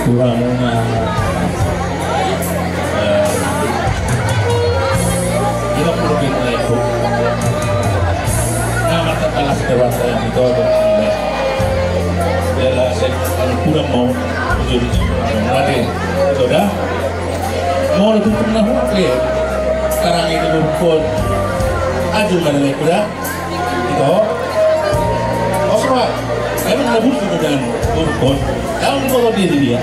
kurang na kita perlu kita itu nama terkalah dewasa yang itu adalah kalau kurang mau jadi mati itu dah mau itu pernah oke sekarang ini berpun aju mana lagi dah itu oh semua emang ada butuh dengan berpun kamu kalau diri dia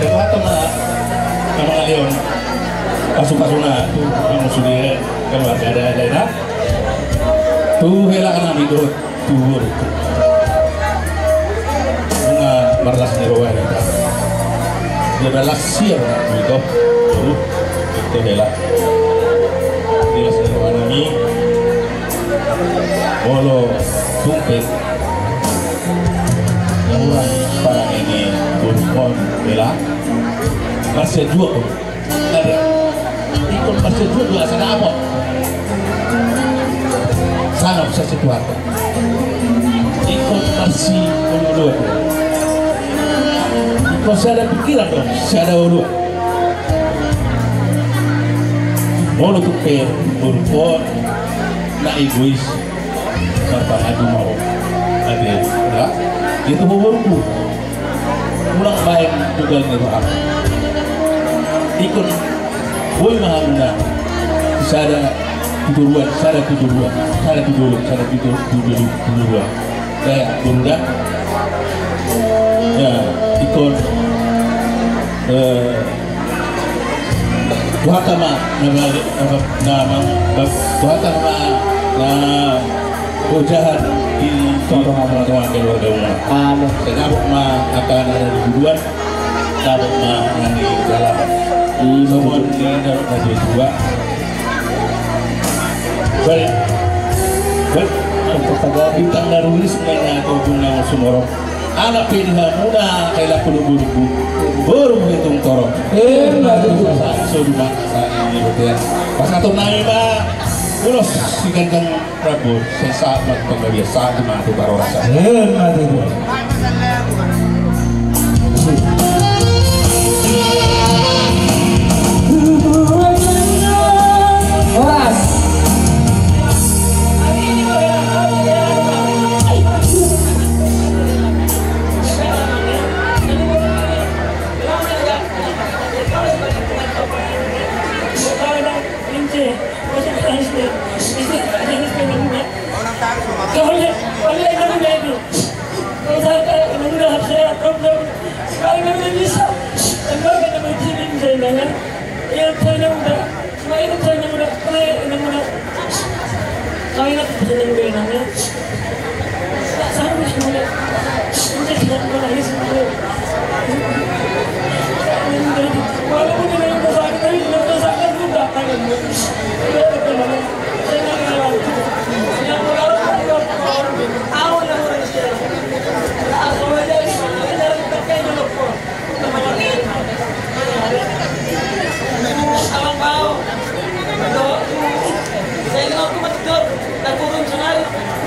sesuatu nama Leon kasu-kasuna tuh musuh dia kalau ada daerah tuh helakan amido tuh bunga marlas nyerowa kita dia balas siap gitu tuh itu helak dia nyerowa nami bolo sumpit yang orang parang ini turun bela masih dua pun ada ikut masih dua sana apa sana bisa situasi ikut masih dua ikut saya ada pikiran dong saya ada ulu mau tuh per berpon nak egois serta adu mau ada ya itu berbu pulang baik juga nih Pak ikut woi mahamuna sada tujuan kayak bunda ya ikut buhatama nama buhatama nah ujahan di contoh amalan keluarga umum kenapa akan ada di buduan tabuk yang di dalam semua di dalam ada dua baik bintang darulis sebenarnya atau bunga sumorok anak pilihan muda kayak bulu-bulu baru menghitung torok so di masa ini betul pas atau naik pak ulos si Kanjeng Prabu sesa melakukan biasa di mantu baru rasa Horas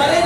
Mari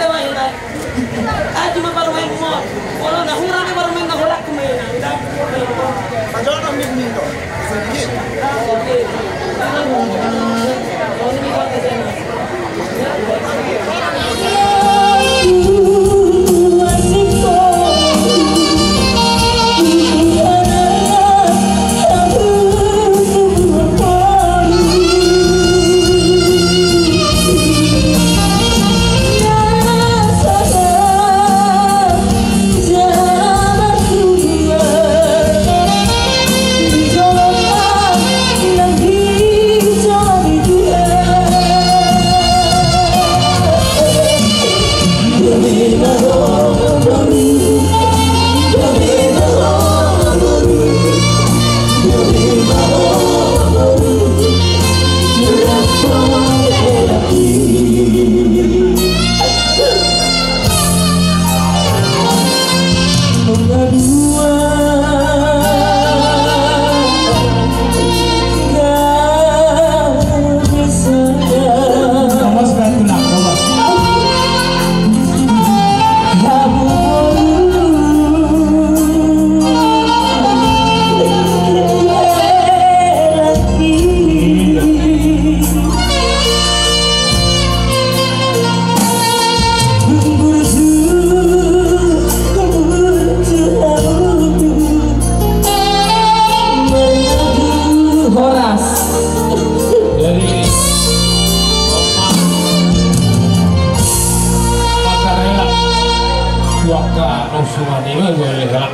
cuma lima boleh galak.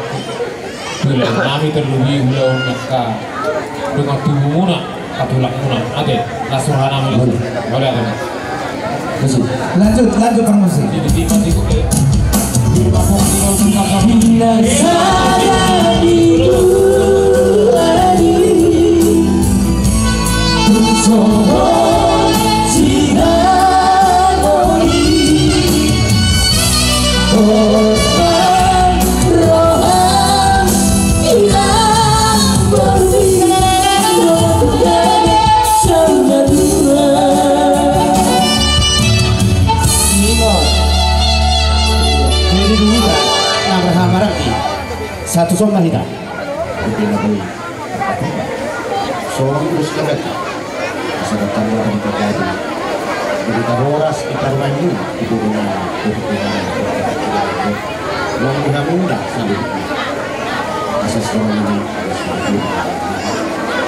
Boleh kami terlebih beliau nakka dengan tubuh nak katulak muna. Oke, langsung hana langsung. Boleh ada. Lanjut promosi. Jadi timah itu ke. Bila saya satu soma kita. Soalnya terus kita datang dari terjadi. Kita horas kita maju itu dengan yang tidak mudah sampai asas orang ini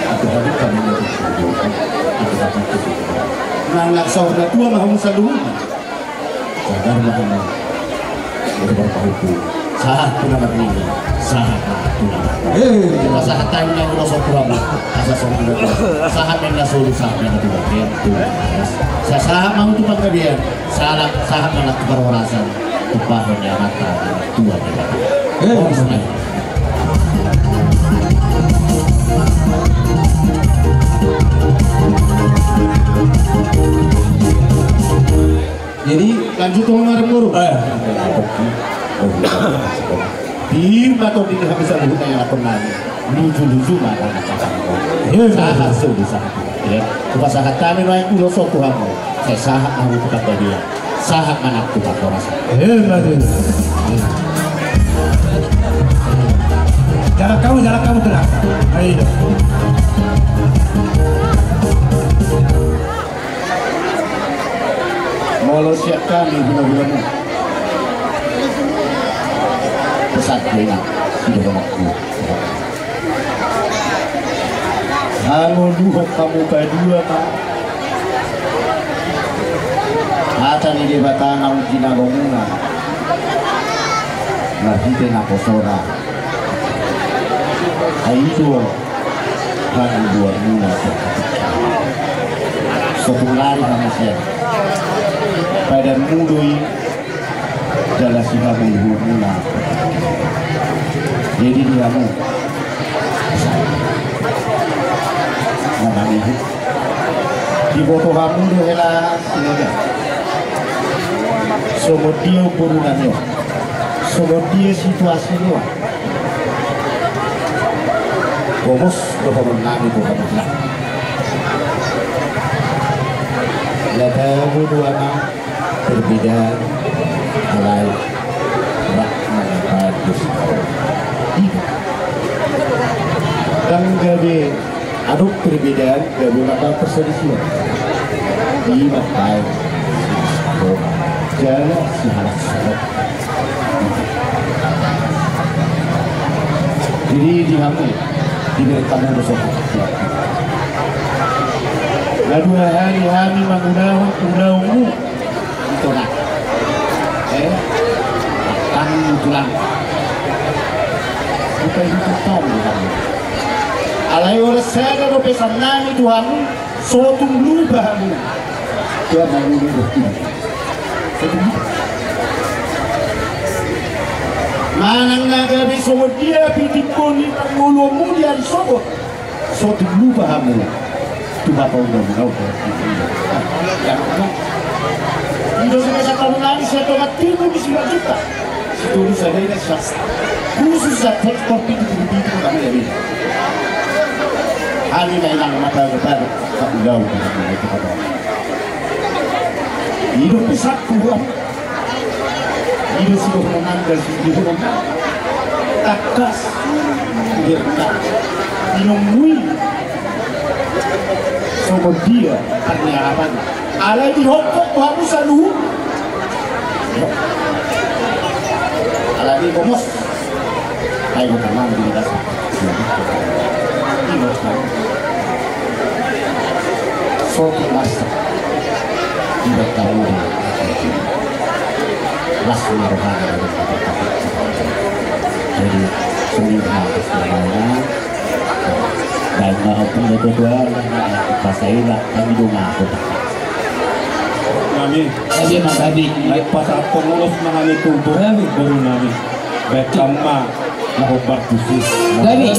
aku tadi kami itu dapat itu. Nah, saudara tua mahu selalu. Sadar mahu berapa hukum. Sahat pun amat ini, sahat pun amat. Sahat tahu yang merosot kurang, asas orang itu. Sahat yang nggak solu sahat yang itu bagian. Sahat mau tu pakai dia, sahat malah keberwarasan, kepahan yang mata tua dia. Jadi lanjut ngomong guru. Di atau di habis ada yang lapor lagi lucu mana sahat sudah sahat ya kita sahat kami naik pulau soto kamu saya sahat kamu kepada dia sahat mana aku tak rasa jarak kamu tenang ayo mau siap kami guna-gunamu pesat kena sudah aku halo duhok kamu kedua tak hata ni dia batang ang ginagomuna nakita na ko sora ay ito ang buwan muna so tulari kami siya pada mudoy dalam si kami muna jadi dia mau namanya di foto kamu tuh hela sini semua dia burunannya semua dia situasinya bos doa menang itu kamu bilang lada dua berbeda mulai bagus dan gabe aduk perbedaan gabe maka perselisihan di makai jalan si halak sahabat jadi di kamu diberi kamu bersama lalu hari-hari mengundang-undangmu itu nak kamu tulang bukan itu tahu kamu alai orang saya do pesan nani Tuhan sotung lubahamu Tuhan mengurusi manang nagabi semua dia pitipun di ngulumu dia disobot sotung lubahamu Tuhan kau undang Indo sa talunan siya ito matigo di sila kita situlo sa rin siya khusus sa transport pinto kami namin hari na ilang matagal sa ulaw Indo pisat ko Indo sila kumanggal sila kumanggal takas gerta inongui so dia pernyataan alay di hokok kamu selalu alay di komos ayo tamang di dasar ini so master tidak tahu langsung merupakan jadi seniman sebenarnya dan maupun kedua pasailah kami rumah aku Nami tadi mas Adi naik pas aku ngurus mengalami tubuh baru nami baik sama mahobat khusus tadi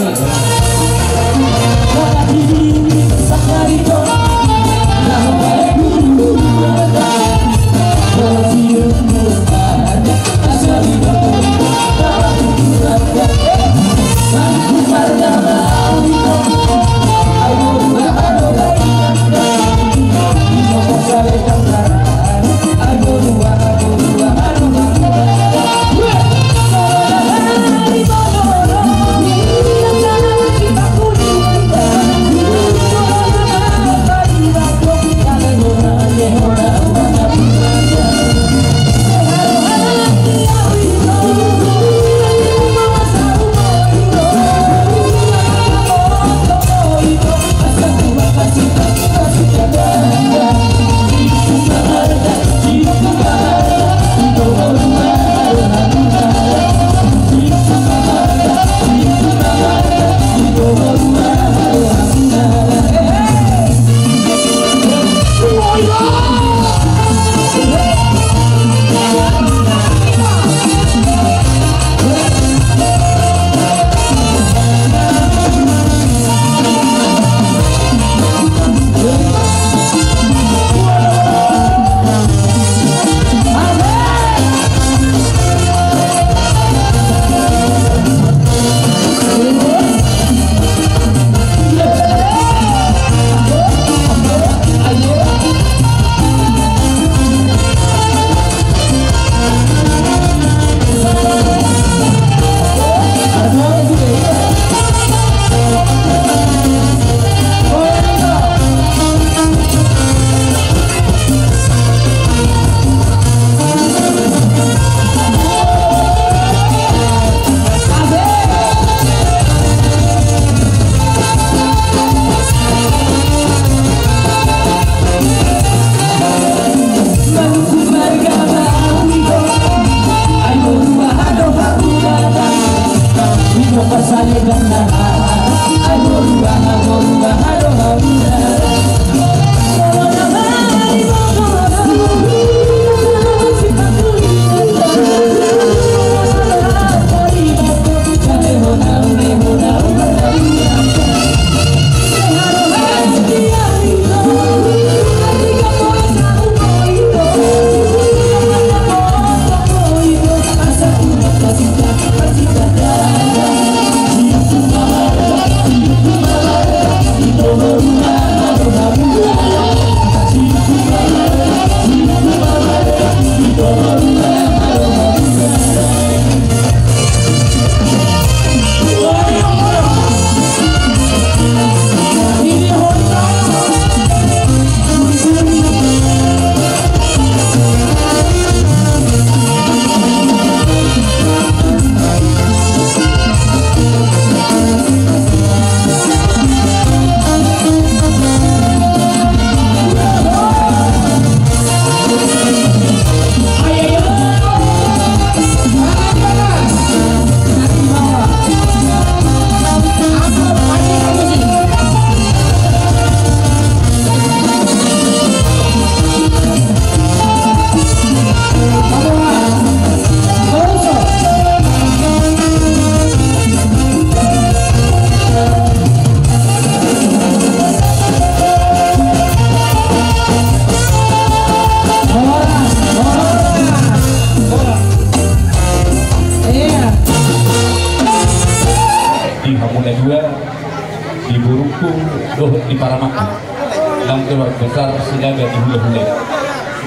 di Paramakku dan keluarga besar Sinaga di Hule-Hule.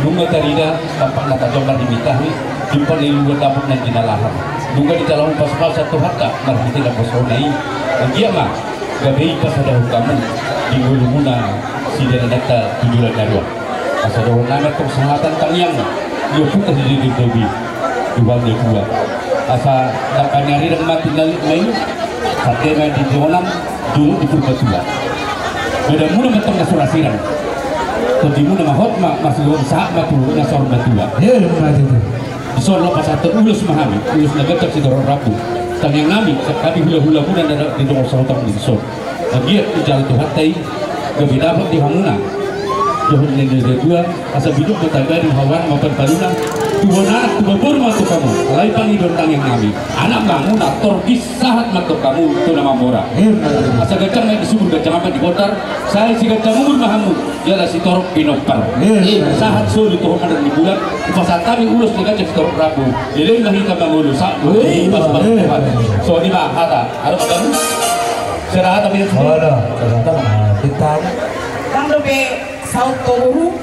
Bunga tarida tampak nata jombar dimitahi jumpa di luar dapur dan jinalahar. Bunga di dalam pas-pas satu harta marhiti dan posonai. Giama gabai pas ada hukamu di Hulu-Muna sidana data tujuan darwa. Asal nama kesehatan tangyang dia putih di dobi dua dua. Asa dapat nyari dan mati lain katanya di Jonam dulu di Purbatua. Beda muna betul nasurasiran. Tapi muna mahot masih saat batu nasor batua. Ya, benar itu. Disor lepas satu ulus mahami, ulus naga si dorong rabu. tangyang nami kami hula-hula muna na dito sa utang nito. Dia jalan Tuhan tay gabi dapat di hamuna. Johon nila dua asa biduk betangga di hawan maupun paluna. Tuhon anak tubabur masuk kamu. Alay pangidon tangyang nami. Anak kamu nak torgis sahat matuk kamu tu nama mora. Asa gacang may disubur gacang apa di kotar. Saya si gacang umur mahamu. Dia si torok pinopar. Sahat so di tuhon ada di bulan. Pasal kami ulus di gacang torok rabu. Ileng mahita mangulu sak. Pas Tuhan. So di mana kata? Harus kamu. Serahat tapi Ada. Kita Kando be saut toru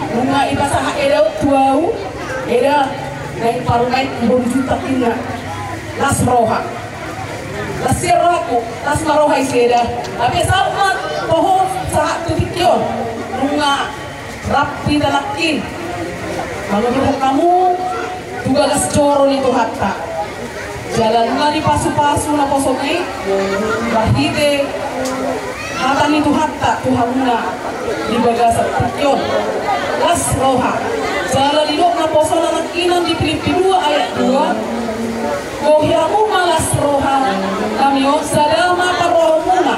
bunga ibasaha edau tuau eda naik parumai berjuta tina las roha las sirraku las maroha iseda tapi sama toho saat tutikyo bunga rapi dalakin kalau kamu juga gas coro itu hatta jalan nga di pasu-pasu na posongai bahide hatan itu hatta tuhamuna di bagasat tikyon las roha jalan di na poso na nakinan di Filipi 2 ayat 2 gohiramu malas roha kamiyo sadama parohmuna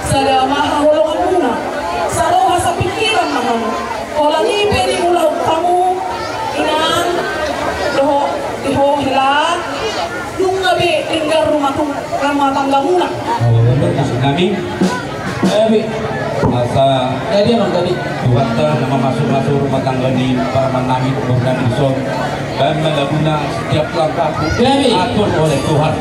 sadama hahulungan muna sa roha sa pikiran mahamu ola ni pwede ulaw kamu inan diho hilang nung gabi tinggal rumah tangga muna kami masa jadi emang gabi Tuhan nama masuk rumah tangga di Paraman Nami Bukan Isong dan mengguna setiap langkahku diatur oleh Tuhan.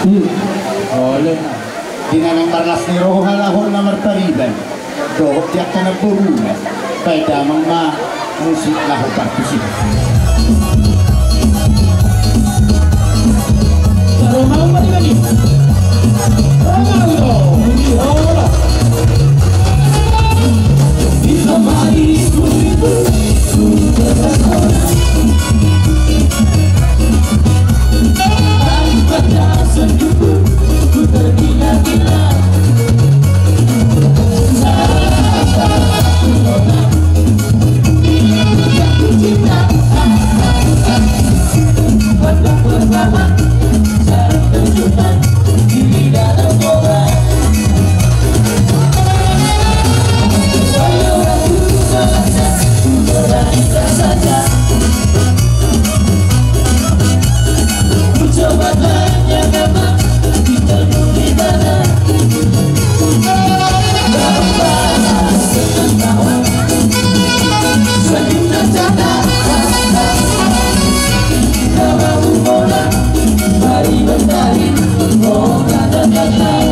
Oleh na. Dinanang parlas ni Roha lahol na martariban. Dohot diak ka na buruna. Kaya damang musik lahol partisip. Romao Matigani. Ronaldo. Hola. Bisa mari itu terpesona. Tanpa senyumku ku tergila-gila. Jatuh cinta. Pada perlahan sarang terjunkan di dalam orang. Walau aku saja beranikan saja. Ku coba tanya memang kita di mana. Balas dengan tawa senyum dan canda. Kamu bola mari bertari bola dan datang.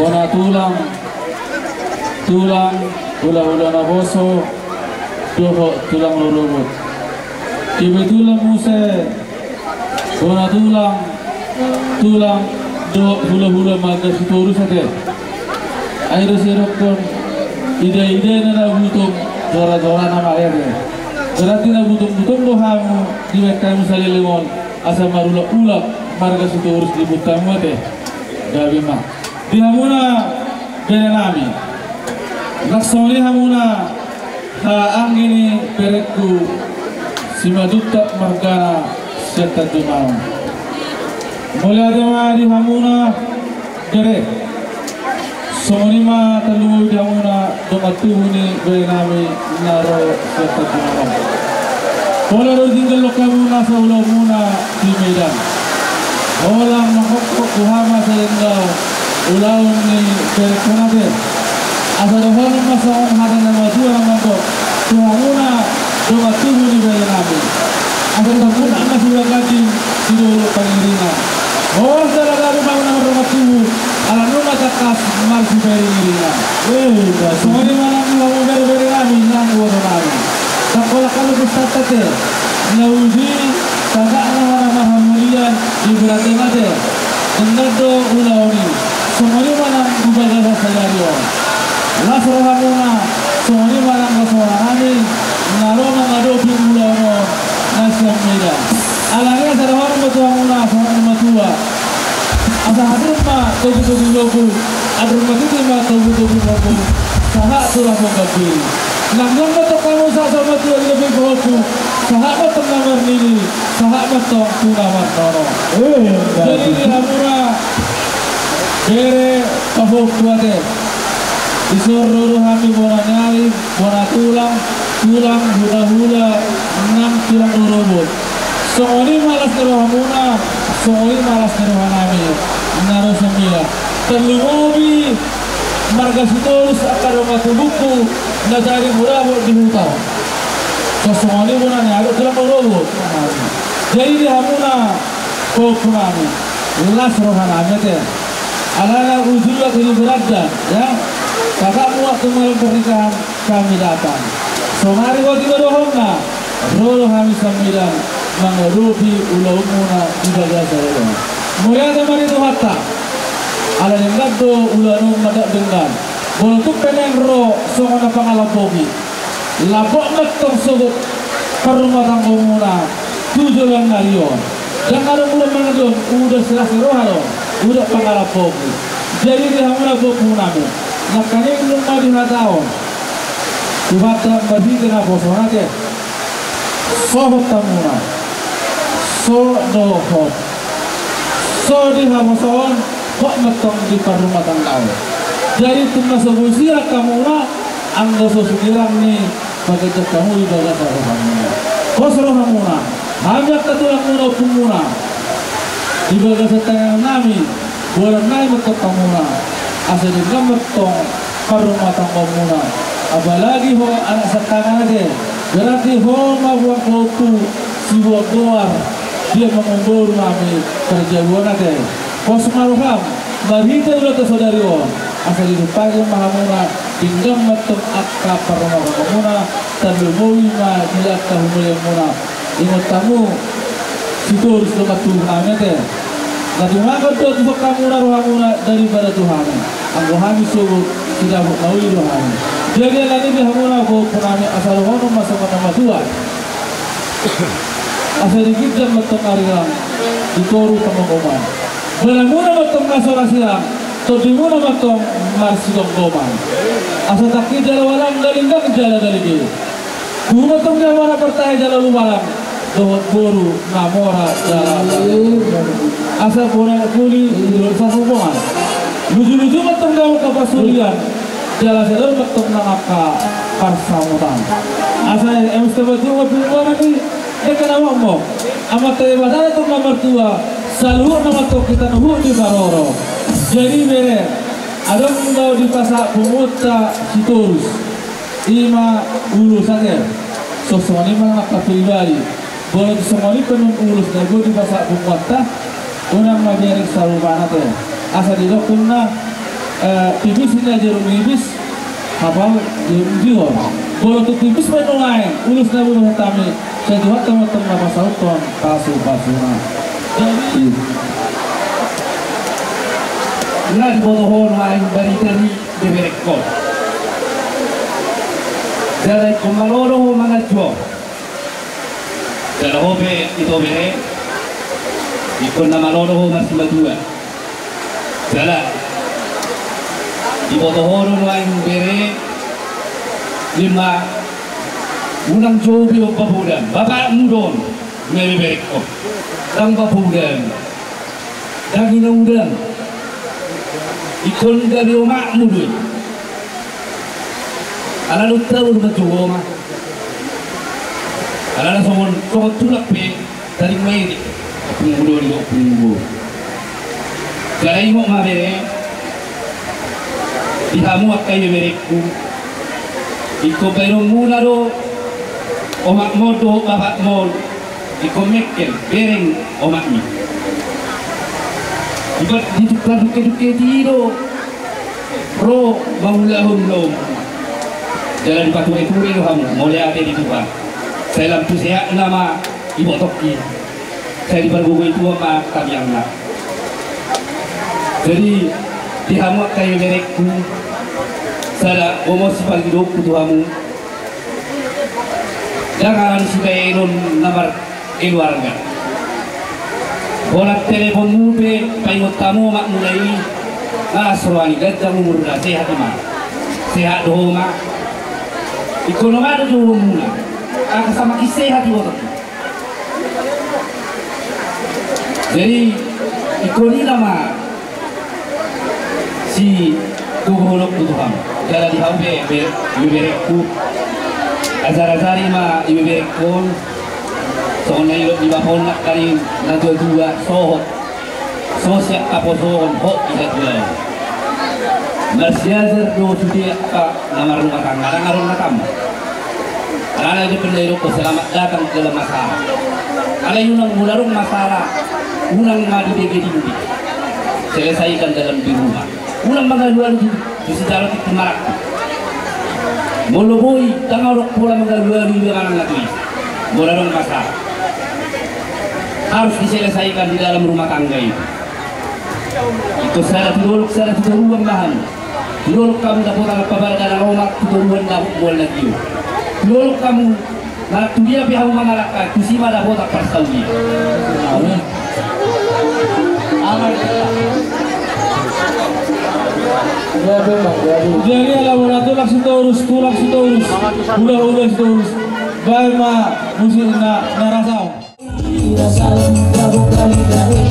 Bona tulang ula-ula naboso doho tulang lurubut ibe tulang muse bona tulang do hula-hula maga situru sate airo sirokon ide na butum dora nama airnya berarti na butum dohamu diwekam salilimon asa marula ulak marga situru di butamu deh gabi mah dihamuna benami naksoni hamuna ha angini perekku simadutta margana serta dumau mulai adama dihamuna gere sonima talungu dihamuna domatuhuni benami naro serta dumau pola tinggal lokamuna saulamuna di Medan olang makokok kuhama selendau ulang ni perekonade asal orang masakan hari nama dua nama tuhanuna doa tuhu di bawah nabi asal takuna masih lagi tidur pangirina oh salah dari bangun nama rumah tuhu ala rumah takas masih pangirina semua di mana mau beri nabi nang orang nabi tak kalau besar tete nauji tagak nama hamulian di berarti nade Tengado ulauni semua mana bubaga sayario las rohamuna semua mana ngasorani naroma ngado pi ulauno nasiam meda alangnya sarahor betul boku sahabat tengah nini sahabat tong tuna martono. Jadi di hamura bere pahok kuate. Isor hami bona nyari bona tulang hula enam tulang robot. Soalnya malas hamuna, soalnya malas hanami. Naro sembilan. Terlumobi marga situlus akan rumah buku cari murah di hutan. Soalnya bona nyari tulang robot. Jadi di hamuna kokunami. Las rohanami teh. Ala ujullah ini berada, ya. Kakakmu waktu malam pernikahan kami datang. Somari waktu berdohona, roh kami sembilan mengerupi ulaumuna tidak jasa roh. Mulia temari itu hatta. Ala yang gado ulanum madak dengan. Boleh peneng roh songona pangalapogi. Lapok metong sobot karumah tanggunguna tujuh yang narion. Dan kalau mulai mengadon udah selesai roh halo, udah pangalapogi. Jadi dia mula bokunami. Nakanya belum mau dihatau. Kubata bagi kena bosona ke. Sohot tamuna. So dohot. So di hamoson kok metong di rumah tangga. Jadi tuna sebusia kamuna anggo sosukirang ni pakai kamu ibadah sahabatnya. Kosro hamuna. Hanya ketulang muna kumuna. Ibadah setengah nami. Bulan nai metong kamuna. Asal di metong rumah tangga muna. Apalagi ho anak setengah aja. Berarti ho mabuang kotu si doar dia mengundur kami kerja buana teh. Kos maruham barita ulah ke saudari on. Asal di pagi mahamuna tinggal metong akka rumah tangga muna. Terlebih ma dia kahumulya muna. Ingat tamu situ harus lekat Tuhan teh. Tapi maka doa untuk kamu rohamuna daripada Tuhan. Anggo kami subuh tidak mau rohani. Jadi lagi di hamuna ko punami asal hono masuk ke nama Tuhan. Asal dikit jam metong arilang ditoru teman-teman. Belamuna metong nasorasilang, todimuna metong marsidong goman. Asal takki jala walang galinggang jala galigi. Kuma metong jawara pertaya jala lumalang. Dohot boru namora jala. Asal pura kuli luar sasumongan. Luju-luju metong gawa kapasulian. Jala sedar metong nangaka parsamutan. Asal emste batu ngapilwa ni kena ngomong. Amat teh badana tu nomor 2. Saluh nama tu kita nuhu di Baroro. Jadi bere ada mengau di pasar pemuda Sitorus. Ima ulus saja. Sosoni mana pribadi. Boleh semua penuh ulus dari di pasar pemuda. Unang majerik sarubana teh. Asal di dokuna tipis ini aja rumibis apa jiwa. Boleh tu tipis penuh lain. Ulus dari ulus kami. Saya juga teman-teman pasal ton pasu-pasuna. Jadi nggak bodohon lain dari berekor. Jadi kumaloro mana jual. Jadi hobi itu bere. Ikut nama loro masih berdua. Jadi di bodohon lain bere 5. Unang jobi o pabudan, bapak mudon, ngebek ko. Tang pabudan, daging udan. Ikon dari omak mudun. Ala lutra udah berjuang mah. Ala somon kok tulak pe dari mai mudon yo punggu. Galai mo mabere. Dihamu akai berekku. Iko pero muna do omak modo bapak mol ikomekel bereng omaknya ibat ditukar duke tiro ro maulahum lom jalan batu itu lo kamu mulai ada di tuan saya lampu sehat nama ibu toki saya dibergugu itu sama kami yang nak jadi dihamak kayu berekku saya omosi pagi hidup tuamu jangan supaya ilun nomor keluarga. Bola telepon mube, payung tamu mak mulai ngasroani gajah umur dah sehat mah, sehat doa mah. Ekonomi ada doa mula. kasama kisehat iwotot. Jadi ikoni nama si kuhulok tutuham. Kala di hambe berekku azar-azari ma iberekon. Soalnya ilok di bawah nak kali nanti dua sohot. Sosial apa sohon hok ikat dua. Nasiazar do sudah nama rumah tangga, rumah tamu. Karena itu penduduk selamat datang ke masalah. Kalau unang mularung masalah, unang madu begini selesaikan dalam di rumah. Unang mengaluan di sejarah itu marak. Moloboi tangarok pula mengaluan di orang lagi. Mularung masalah harus diselesaikan di dalam rumah tangga itu. Itu syarat ruang bahan. Dulu kamu dapat apa dalam rumah turuan dapat buat lagi. Dulu kamu nak dia pihak mengalahkan tu si mana dapat persawi. Jadi laboratorium langsung terus, udah terus. Baik mah musik narasau. Salam kamu kali dari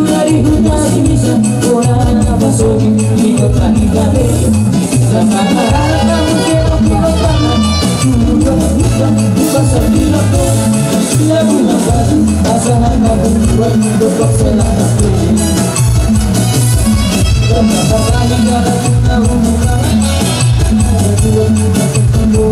dari hutan bisa orang apa sogi di kota dari sama kamu kelok banget bukan pasal di loko lagu baru pasangan baru buat hidup selamat kenapa kali dalam tahu bukan berdua ketemu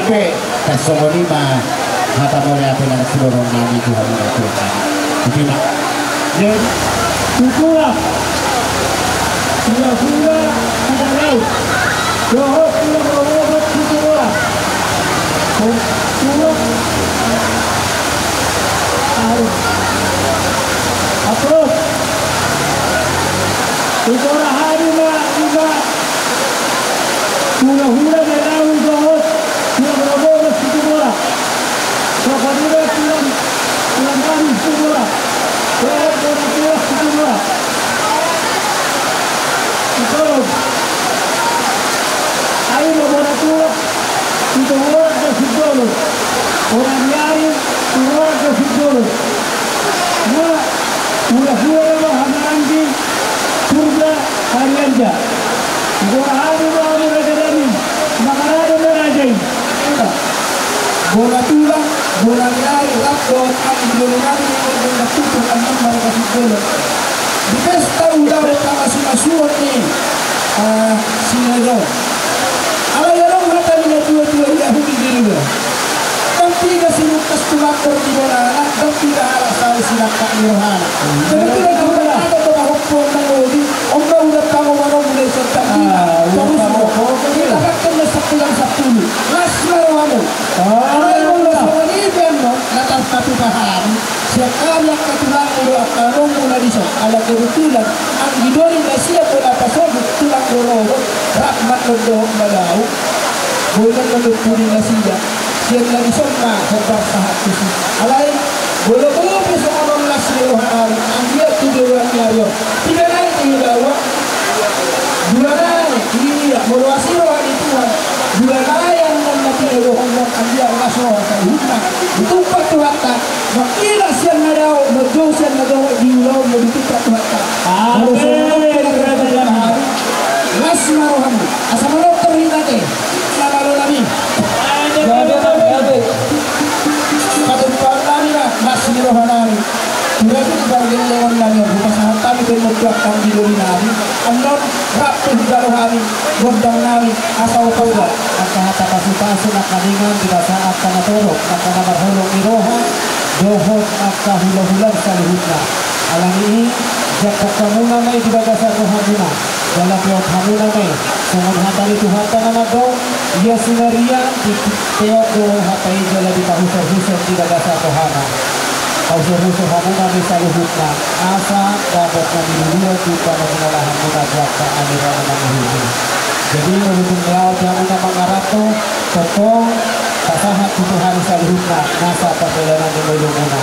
pe kasongoni ma hata boleh apa nak sedorong nami Tuhan Tuhan. Terima. Dan Pura ada laut. Dohot Pura Pura. Apros. Pura hari juga hura de laut dohot Pura Pura. Sokadira pulang kami Pura. Terus, ayo laboratorium untuk orang ke Sudolo, orang lain orang ke Sudolo. Nah, mula-mula hanangi surga harianja. Orang hari baru berjalan, makanan berajai. Bola tulang, bola lain, lapor, kami bola bola tutup anak mereka Sudolo. Di pesta udah masuk nih, sinagog. Alayarong mata niya tua-tua Yahudi dulu. Tapi kasinukas tulakor di bola anak, tapi harap saya sinakak Yohana. Jadi tidak ada kebahupon ng Yahudi. Omba udah tahu mana mulai serta kita. Kita akan nasakulang sa pulo. Mas marawamu. Alayarong lasawan iban mo, natas katupahan. Siya kaya katulang ulo at tanong muna diso. Ala kebetulan, ang gidori na siya po napasabot tulang ulo. Rahmat ng badaw. Bulan menutupi nasinya. Siya lagi soma sebab sahat suci. Alai bolo-bolo bisa orang nasi rohani. Anggap tu orang lain. Tidak naik tidak awak. Dua naik iya. Meluasi rohani Tuhan. Dua naik yang nanti rohani anggap nasi rohani. Itu patu hatta. Makila siya nadao. Merdo siya nadao di ulau begitu patu hatta. Mas rohani. Asal mana terlihat eh. Lalu nabi. Patutupang namin na masih rohani. Tidak sebagai lewan namin. Bukasahan kami bermutuak kang diluri namin. Anon rapid rohani. Gondang namin asal kauda. At kahata pasipasi na kalingan di saat kanatorok at kanamarhulong iroha dohot at kahula-hulang sa luhut na. Alang ini jakok kamuna may di sa rohani na. Dalam pihak hamuna may sungon hatari Tuhan tanah nagong ia sinaria di teoko hatai jala di kahusar-husar di dagasa Tuhana kahusar-husar hamuna may saluhut na asa dapat na niluwa kita na pinalahan muna buat ka aniran na mahuhi. Jadi menurut laut yang muna mangarato totong kasahat Tuhan saluhut na nasa perjalanan di mulung muna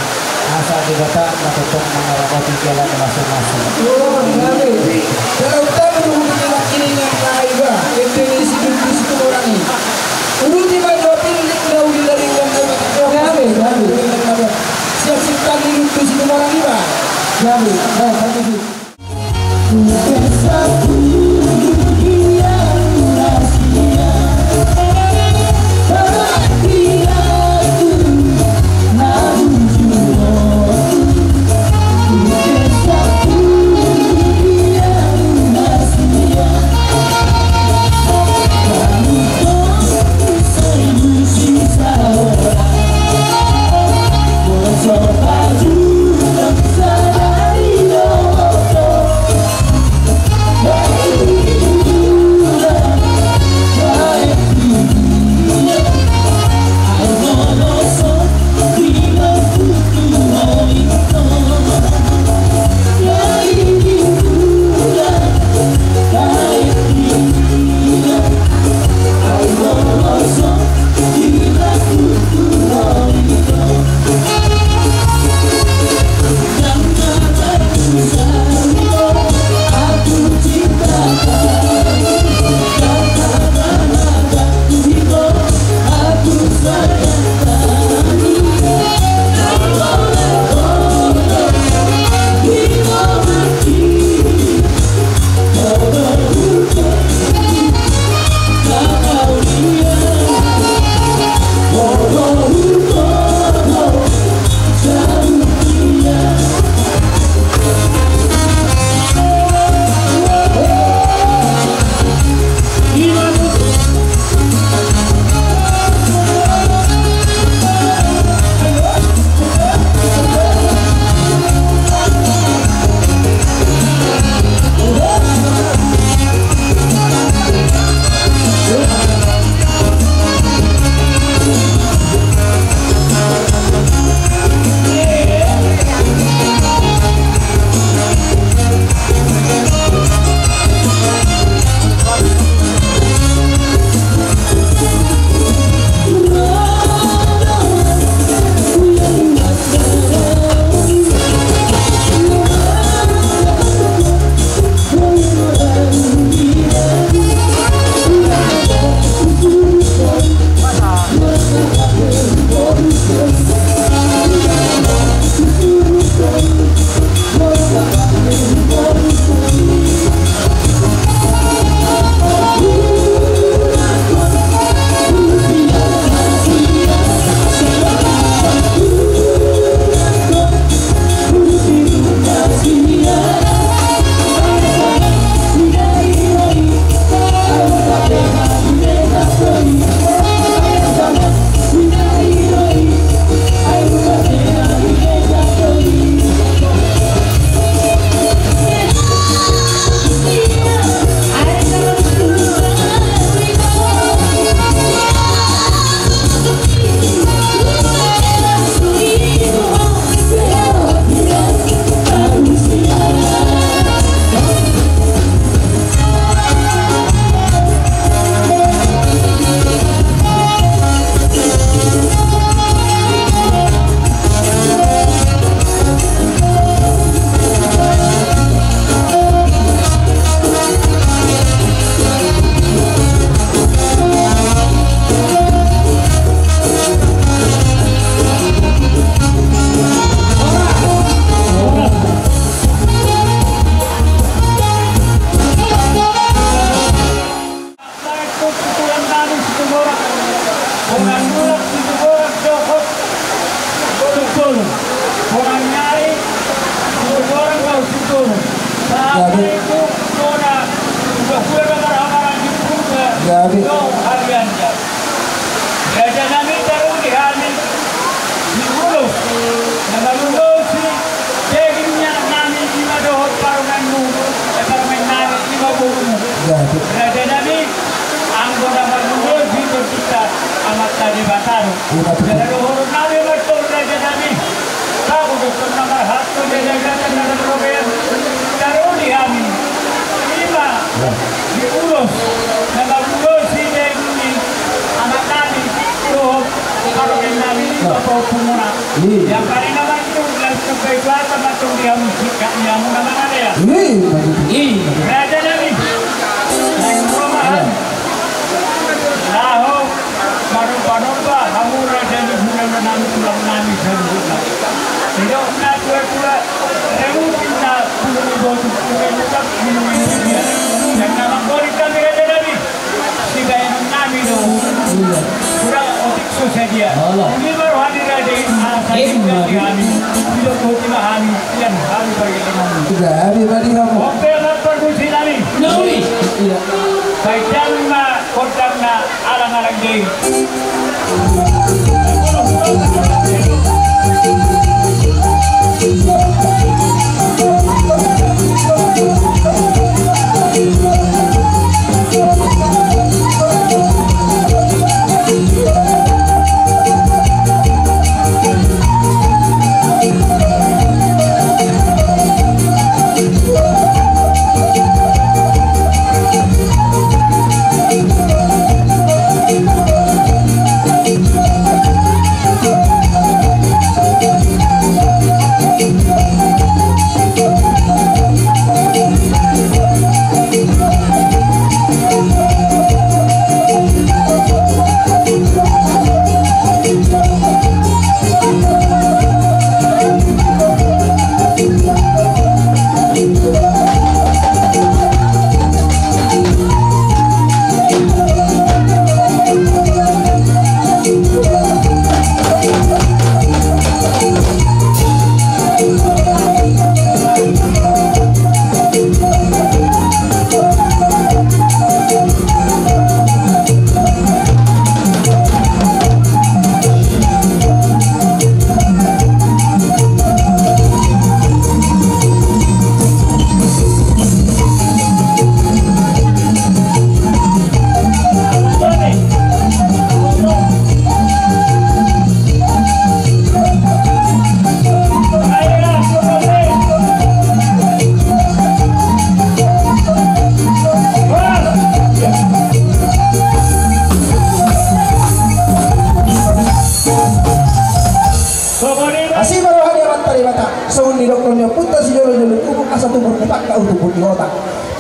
asa di bata na totong mangaramati jalan masing-masing. Oh, nabi. Kalau tahu mengenai ini yang kaiba, itu ini situ orang ini. Udah tiba dua pilih dah udah dari yang nabi. Siap-siap ini itu situ orang ini bah. Nabi, So Gabi. Gabi. Raja Nami taruh di Hamil di Hulu. Nama Hulu si dagingnya Nami lima dohot parunan Hulu. Parunan Nami lima bulu. Gabi. Raja Nami anggota Hulu si berkita amat tadi bataru. Jadi dohot Nami betul Raja Nami. Tahu dokter nomor satu dia jaga dengan program taruh di Hamil lima di Hulu. Nama Hulu si dagingnya anak Nami. Kalau Nami atau Pumura, yang paling nama itu dan kebaikan termasuk dia musiknya nama ada ya. Raja Nami, yang perumahan, Laho, baru kamu Raja Nami bulan Nami pulang Nami sendiri. Tidak nak dua rewu kita pulau tetap minum dia. Yang nama Korika Raja Nami, si bayar Nami dong. Kurang otik susah dia. Ini baru hadir aja ini kami. Tidak putih kami. Yang kami pergi kemana? Sudah habis tadi kamu. Oke, lapar kunci kami. Nawi. Kaitan ma kotak na alang-alang day.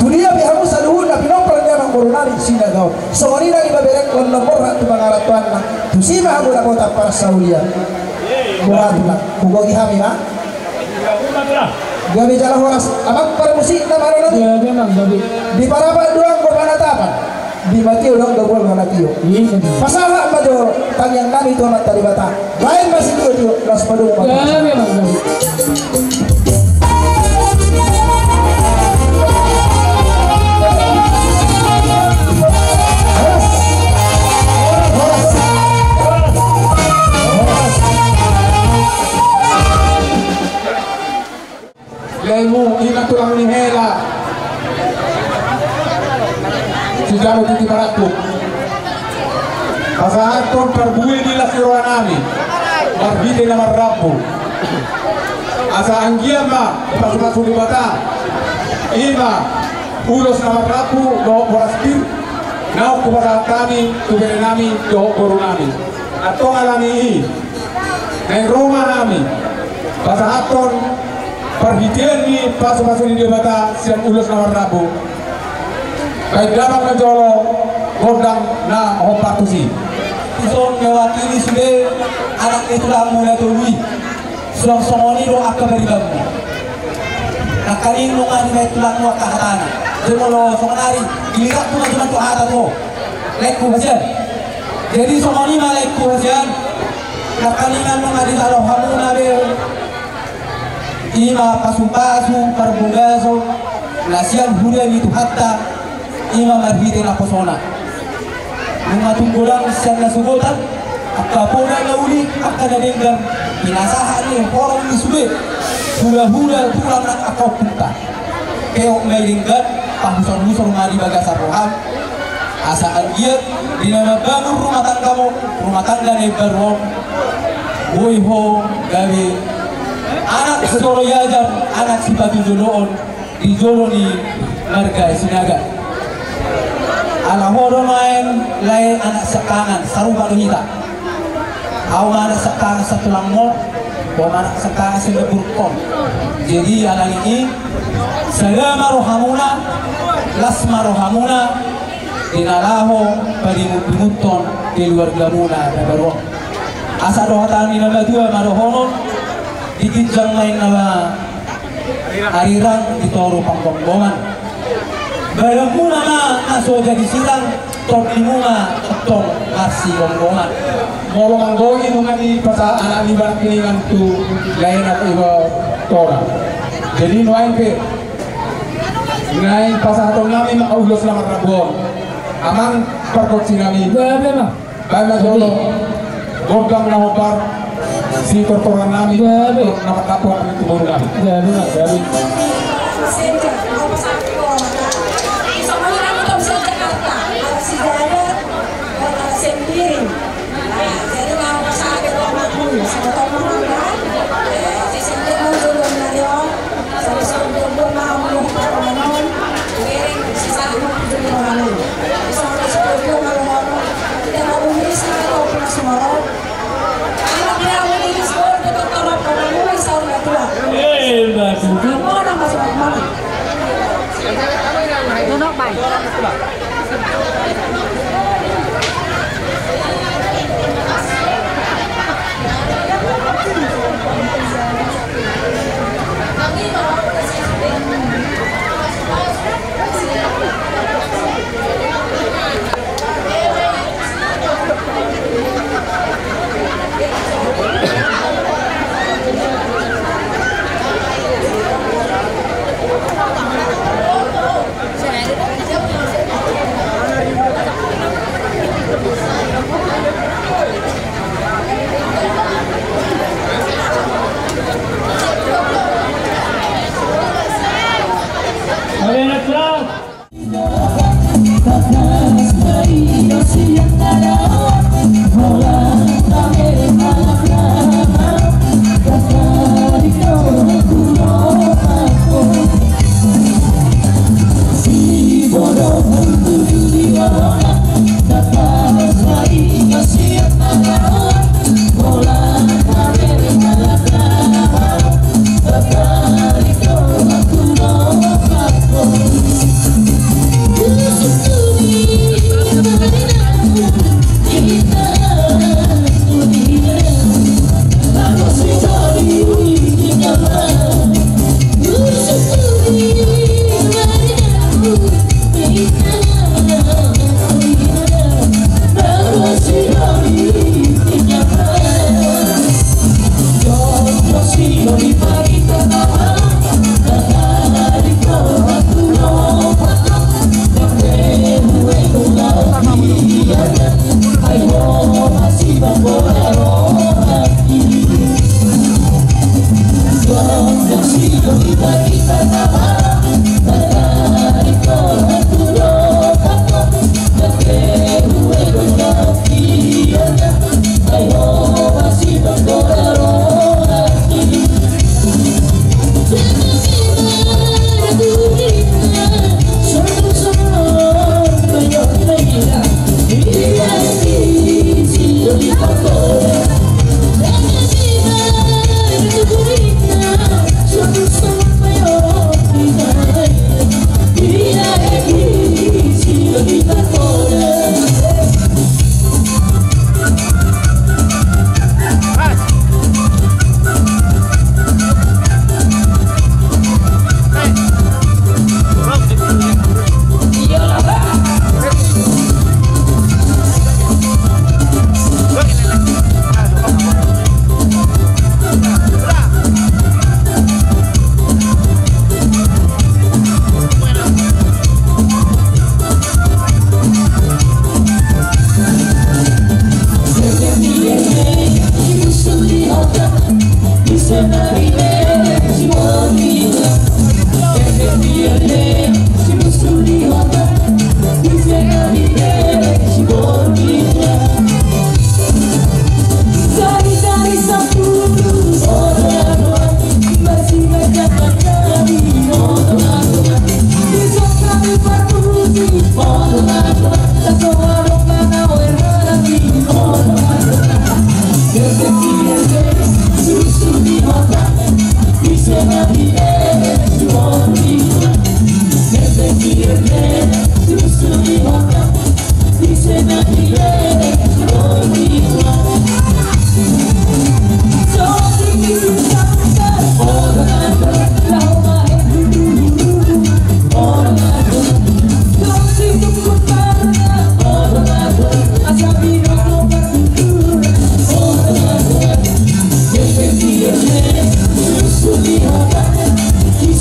Dunia bihamu saluhun na pinopral niya ng borunali sinagaw. So kanina ibaberek kung nomor at pangaratuan na tusima ang mula kota para sa ulian. Murado na. Kugogi hami ha? Gabi jalan horas. Abang para musik na manonon? Di parapan doang berpanatapan. Di matiyo lang gawal manatiyo. Pasaha pa do tangyang nami ito na talibata. Lain masih dito las padung Lemu ina tulang ni hela si jano titi baratu pasahan ton perbuih di lasiruan nami marbide na marrabu asa anggian ma pasu-pasu di bata ima ulos na marrabu doh boraspir nao kubasa kami tubere nami doh boru nami atong alami i neng Roma nami pasahan ton perhitian ni pasu-pasu di bata siang ulos na marrabu kay dapat na jolo godang na hopatusi Ison mewakili sudah anak itu lah mulai tului sulang somoni do akka beribam nakaling nungan may tulak mo kahatana jemolo songanari gilirak tu cuma tu hata tu lekku hasian jadi somoni malekku hasian nakalingan nungan di dalam hamuna be ima pasu-pasu perbungaso siang hujan itu hatta imam arbite na posona mga tunggulang siya na sugutan kapona na uli na denggan pinasahan ni orang ni sube hula-hula tulang na akaw punta keok may denggan pahusor-husor nga di bagasar roham asaan dia dinamabangun rumah tangga ni berwong boyho gawe anak soro yajar anak si batu joloon di jolo ni marga sinaga ala horo main lain anak sekangan saru baru hita aw anak sekangan satu langmol o anak sekangan singaburkon jadi anak ini sagama rohamuna lasma rohamuna dinalaho padimuton di luar gamuna na barong asa rohatan ni nama dua marohonon dikijang main nama arirang ditoro panggongongan barang muna na naso jadi silang top limuna tong nasi gonggongan ngolong anggogi nungan di pasa anak di barang piningan tu lain at iba tora jadi nuain pe ngain pasa hatong nami makaulos na magrabon amang perkot sinami baima jolo godang na hopar si tortoran nami nakatapuan itu baru nami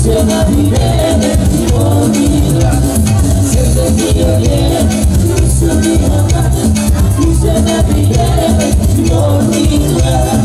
quisiera vivere di morirla, sempre che io viene, mi sono quisiera vivere di morirla.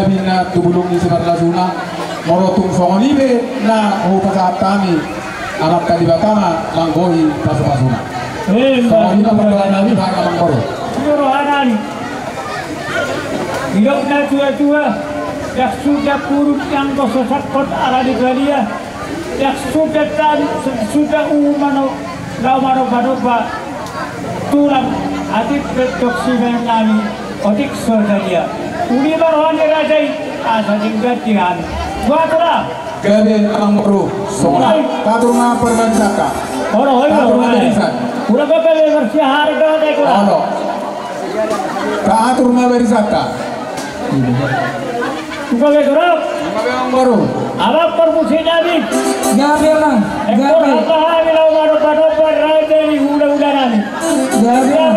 gabi na tubulong ni Sebarlasuna morotung songolibe na upasa kami anak kalibatama manggohi pasupasuna songolibe perjalanan baka manggoro siguro hanan hidup na tua-tua yang sudah purut yang sesakot arah di dia yang sudah umano Manoba tulang adik reduksi menami odik saudara uni barohan dirajai asa tinggal buatlah gabi manggoro songola katurna perbansaka orang udah beberapa versi harga deh ono katurna berisaka juga beberapa manggoro apa permusi Nabi Gabi lang. Gabi. Gabi lang manoba raja ni udah nani. Gabi lang.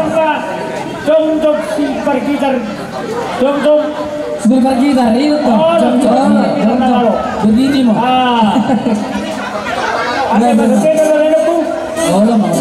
Jom si pergitar. Jom. Sebentar kita itu tuh. Jom. Berdiri mau. Ada berbeda tu. Oh lah mau.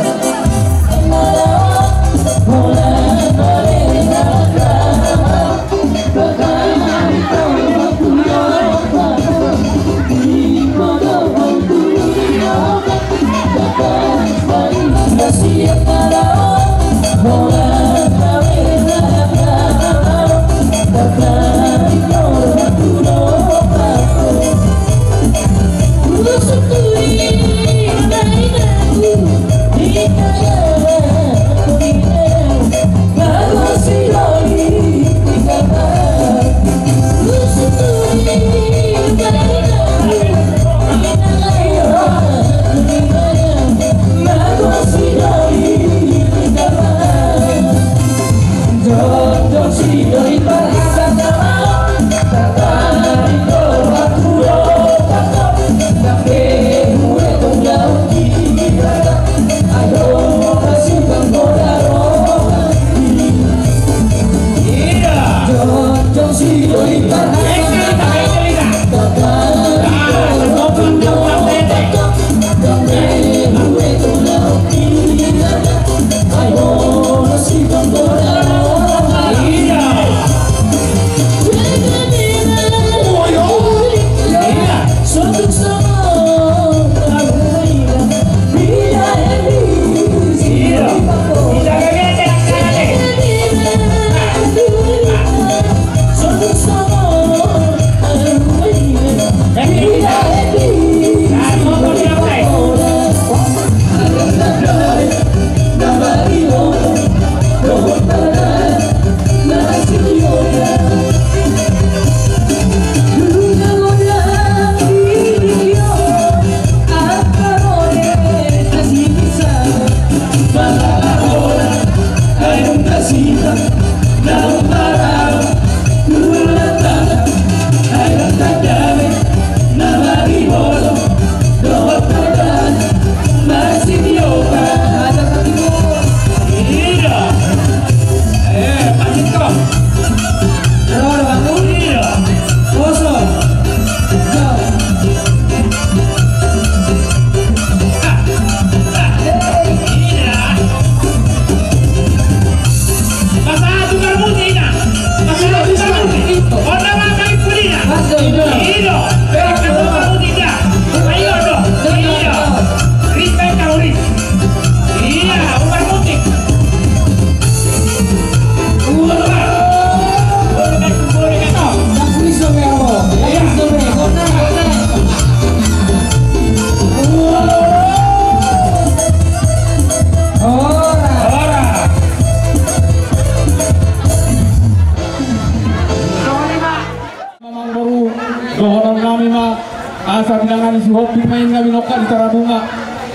asa bilangan si hopi main ngawi noka di tarabunga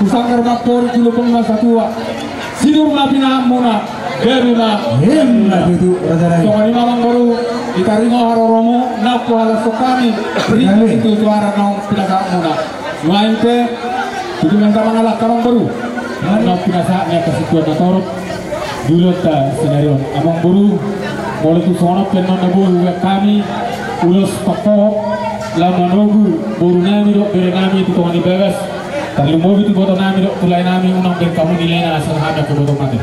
kusangkar makpori kilupeng masa tua sidur na pinamuna gabi ma Hemna itu Raja Rai. so kanima mang baru ditaringo haroromo naku halas sokami beri itu suara naong pinasamuna ngain te tujuh menta mangalak karong baru naong pinasanya kesituan natorok dulu ta senario amang baru boleh tu sonok penon nabu kami ulos pakok lama nogu baru nami dok bere nami itu tuan ibagas kalau mau itu foto nami dok tulai nami unang ben kamu nilai na asal hada ke foto mati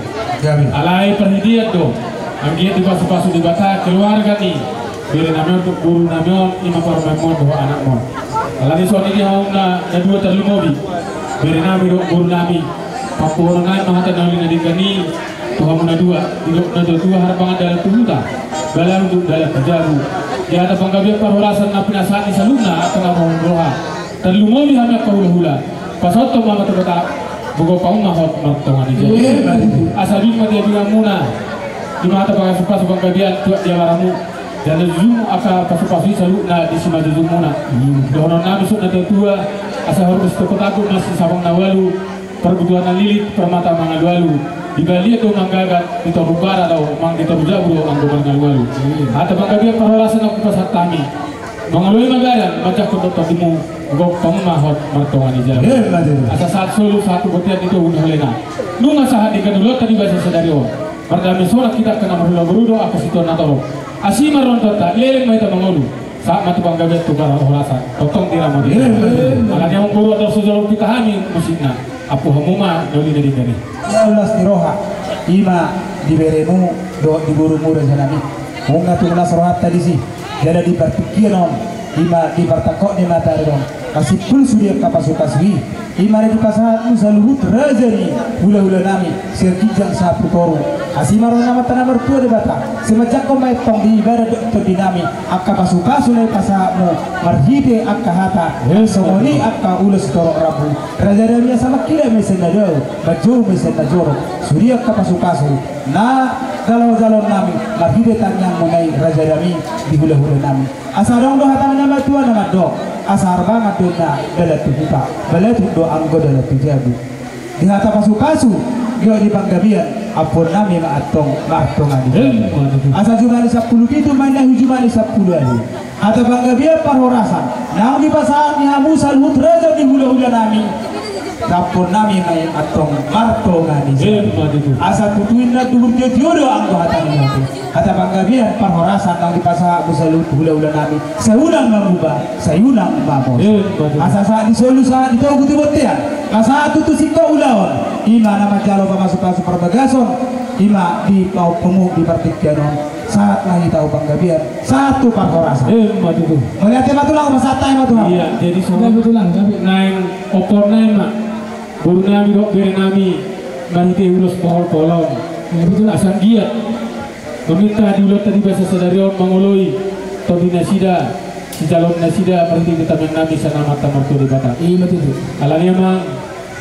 alai perhidiat dong anggiat di pasu-pasu di bata keluarga ni beri nama untuk guru nama ima parmemon doa anak mon. Lagi soal ini hauna na dua terlalu mobi. Beri nama untuk guru nami. Papu orang mahata nauli nadikani Tuhan muna dua. Tidak nado dua harapangan dalam tuhuta. Dalam untuk dalam kejabu. Di atas panggabiak parhorasan na pinasaan ni saluna akan among roha. Terlalu mobi hamyak kahula-hula. Pasot to mama terbata. Bugo kau mahot martongan ije. Asabik mati bilang muna. Di mata pangasupa subang kabian tuak dia maramu. Dan zoom aka pasupafi salu na di sima zoom muna. Dono na besok na tua asa harus tokotaku masih sabang nawalu perbutuhan lilit permata mangalualu. Di bali itu manggagat di torubara atau mang di torujabro ang mangalualu. Ata pangkabian parhorasan aku pasat tami. Mangalui magaran macam kodok tabimu gok pamahot martongan ija. Asa saat solo satu botian itu unhalena. Nunga sahat di kadulot tadi bahasa sadario. Perdami sorak kita kena mahula berudo aku situ natoro. Asima rontota leleng mai tamangolu. Saat mati panggagat tu para horasa. Totong dirama dia. Alanya menguru atau sejauh kita hani musikna. Apu hamuma doli dari kani. Ya Allah istiroha. Ima diberemu do diburu mura janami. Munga tu nas rohat tadi sih. Jadi di perpikiran ima di pertakok di mata dong. Kasih pul sudia kapasukaswi. Ima di pasahat musaluhut rajari hula-hula nami serkijang sapu toru. Asimaro nama tanah mertua di bata. Semacam kau main tong di ibadah dokter dinami. Akka pasukasu lai pasahatmu marhide akka hata. Somoni akka ulas torok rabu. Raja dia sama kira mesen najau. Baju mesen najoro. Suri akka pasukasu. Na kalau jalur nami marhide tanyang menai raja dami di hula-hula nami. Asarong do hata nama tua nama do. Asar banget dona dalam tujuta, dalam tujuh anggo dalam tujabu. Di hata pasukasu, dia di panggabian, apun nami maatong martongan. Asal cuma 10 itu mana cuma 10 aja. Hata panggabian parhorasan, nang di pasaran ni hamu salhut raja di hula-hula nami. Dapur nami main atong martongan. Asal tutuin na tuhur jodoh anggo hata ni nanti. Hata panggabian parhorasan nang di pasaran musalut hula-hula nami. Sayunang mengubah, sayunang mabos. Asal saat di solu saat itu aku tiba-tiba. Saat itu siko ulawan. Ima nama jalo pamasuk-masuk perbagason. Ima di kau pemuh di pertikianon. Saat lagi tahu panggabian satu parhorasan. Melihatnya matulang masatai matulang. Iya, jadi soalnya betulang. Tapi naik opor naik mak. Guru nami dok beri nami nanti urus pohon-pohon. Betul asal giat. Meminta diulat tadi bahasa sadarion mengoloi tobi nasida si calon nasida berhenti di taman nami sana mata mertu di bata. Iya betul. Alangnya mang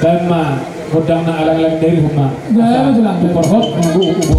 dan ma godang na alang-alang dari rumah. Gaya betul lah. Perhot menunggu ubu